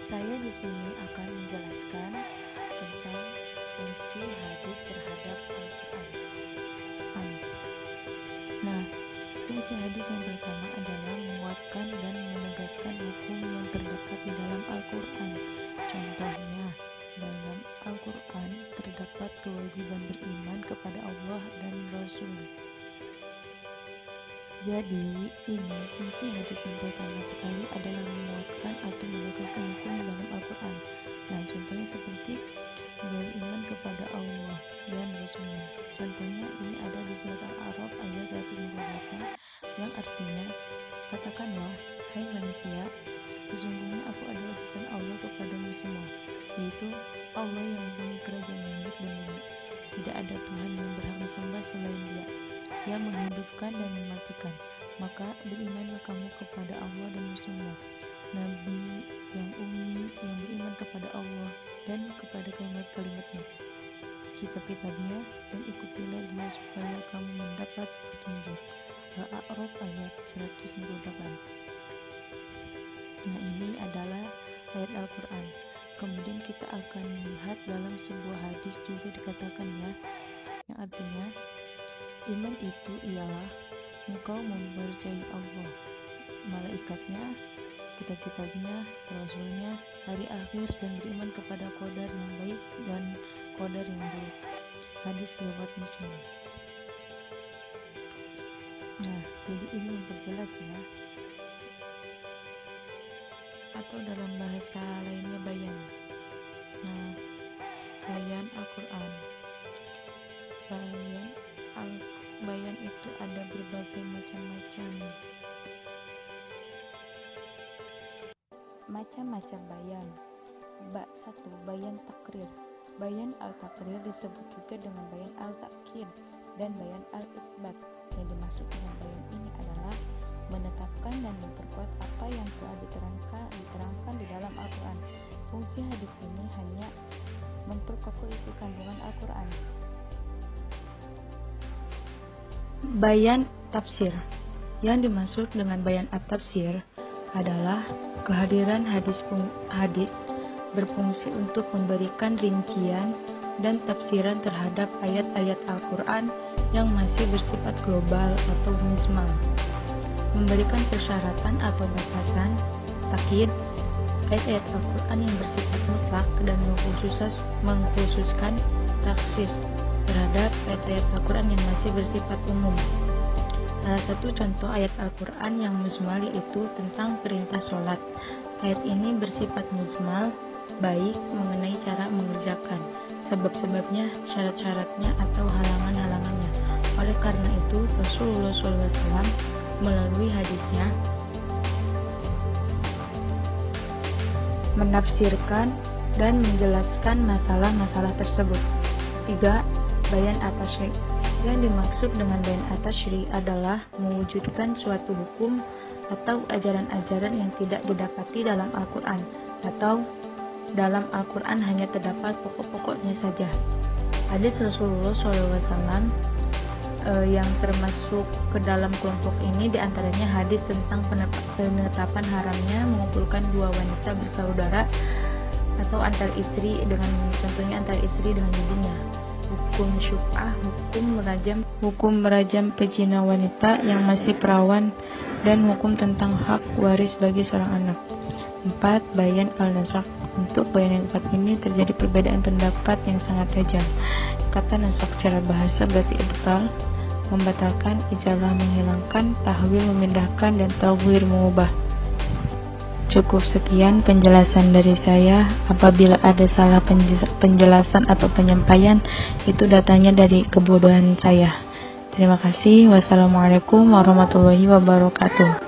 Saya di sini akan menjelaskan tentang fungsi hadis terhadap Al-Quran. Nah, fungsi hadis yang pertama adalah menguatkan dan menegaskan hukum yang terdapat di dalam Al-Quran. Contohnya, dalam Al-Quran terdapat kewajiban beriman kepada Allah dan Rasul. Jadi, ini fungsi hadis yang pertama sekali adalah menguatkan atau menegaskan hukum dalam Al-Quran. Nah, contohnya seperti beriman kepada Allah dan Rasulnya. Contohnya ini ada di surat Al-A'raf ayat 158 yang artinya, katakanlah, hai manusia, sesungguhnya aku adalah utusan Allah kepadamu semua, yaitu Allah yang mempunyai kerajaan langit dan bumi. Tidak ada Tuhan yang berhak disembah selain Dia, yang menghidupkan dan mematikan. Maka berimanlah kamu kepada Allah dan Rasulnya, Nabi yang ummi yang beriman kepada Allah dan kepada kalimat-kalimatnya, kitab-kitabnya, dan ikutilah Dia supaya kamu mendapat petunjuk. Al-A'raf ayat 198. Nah, ini adalah ayat Al-Quran. Kemudian kita akan lihat dalam sebuah hadis juga dikatakannya, yang artinya, iman itu ialah engkau mempercayai Allah, malaikatnya, kitab-kitabnya, Rasulnya, hari akhir, dan beriman kepada qadar yang baik dan qadar yang buruk. Hadis riwayat Muslim. Nah, jadi ini memperjelas ya, atau dalam bahasa lainnya bayan. Nah, bayan Al-Quran. Bayan itu ada berbagai macam bayan. 1. Bayan takrir. Bayan al-takrir disebut juga dengan bayan al-takkid dan bayan al-isbat. Yang dimaksud dengan bayan ini adalah menetapkan dan memperkuat apa yang telah diterangkan di dalam Al-Quran. Fungsi hadis ini hanya memperkokoh isi kandungan Al-Quran. Bayan tafsir. Yang dimaksud dengan bayan at-tafsir adalah kehadiran hadis berfungsi untuk memberikan rincian dan tafsiran terhadap ayat-ayat Al-Quran yang masih bersifat global atau mujmal, memberikan persyaratan atau batasan takyid ayat-ayat Al-Quran yang bersifat mutlak dan mengkhususkan taksis terhadap ayat-ayat Al-Quran yang masih bersifat umum. Salah satu contoh ayat Al-Quran yang mujmal yaitu tentang perintah sholat. Ayat ini bersifat mujmal, baik mengenai cara mengerjakan, sebab-sebabnya, syarat-syaratnya, atau halangan-halangannya. Oleh karena itu, Rasulullah SAW melalui hadisnya menafsirkan dan menjelaskan masalah-masalah tersebut. 3. Bayan at-tashri'. Yang dimaksud dengan bayan at-tashri' adalah mewujudkan suatu hukum atau ajaran-ajaran yang tidak didapati dalam Al-Quran, atau dalam Al-Quran hanya terdapat pokok-pokoknya saja. Hadis Rasulullah SAW yang termasuk ke dalam kelompok ini diantaranya hadis tentang penetapan haramnya mengumpulkan dua wanita bersaudara atau antar istri dengan, contohnya antar istri dengan bibinya, hukum syuf'ah, hukum merajam pezina wanita yang masih perawan, dan hukum tentang hak waris bagi seorang anak. 4. Bayan al-nasakh. Untuk bayan yang keempat ini terjadi perbedaan pendapat yang sangat tajam. Kata nasakh secara bahasa berarti ibtal, membatalkan, izalah menghilangkan, tahwil memindahkan, dan tawwir mengubah. Cukup sekian penjelasan dari saya. Apabila ada salah penjelasan atau penyampaian, itu datanya dari kebodohan saya. Terima kasih. Wassalamualaikum warahmatullahi wabarakatuh.